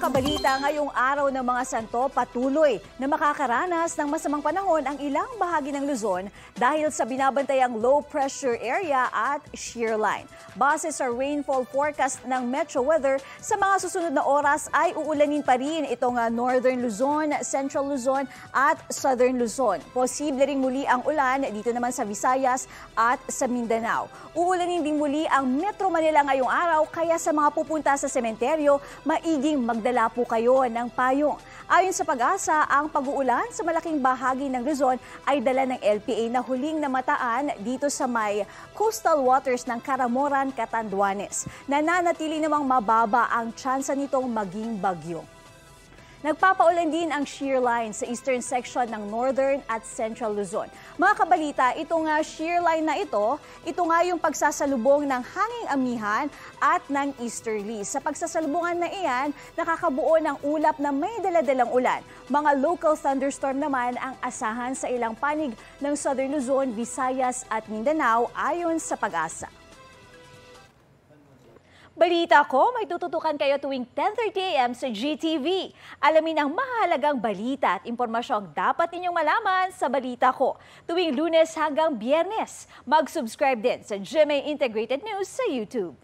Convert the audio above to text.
kabalita, ngayong araw ng mga santo, patuloy na makakaranas ng masamang panahon ang ilang bahagi ng Luzon dahil sa binabantayang low pressure area at shear line. Base sa rainfall forecast ng Metro Weather, sa mga susunod na oras ay uulanin pa rin itong Northern Luzon, Central Luzon at Southern Luzon. Posible ring muli ang ulan dito naman sa Visayas at sa Mindanao. Uulanin din muli ang Metro Manila ngayong araw, kaya sa mga pupunta sa sementeryo, maiging magdala po kayo ng payong. Ayon sa Pag-asa, ang pag-uulan sa malaking bahagi ng Luzon ay dala ng LPA na huling namataan dito sa may coastal waters ng Caramoran, Catanduanes. Nananatili namang mababa ang tsansa nitong maging bagyo. Nagpapaulan din ang shear line sa eastern section ng Northern at Central Luzon. Mga kabalita, itong shear line na ito nga yung pagsasalubong ng hanging amihan at ng easterly. Sa pagsasalubungan na iyan, nakakabuo ng ulap na may daladalang ulan. Mga local thunderstorm naman ang asahan sa ilang panig ng Southern Luzon, Visayas at Mindanao ayon sa Pag-asa. Balita ko, may tututukan kayo tuwing 10:30 a.m. sa GTV. Alamin ang mahalagang balita at impormasyong dapat ninyong malaman sa Balita Ko. Tuwing Lunes hanggang Biyernes, mag-subscribe din sa GMA Integrated News sa YouTube.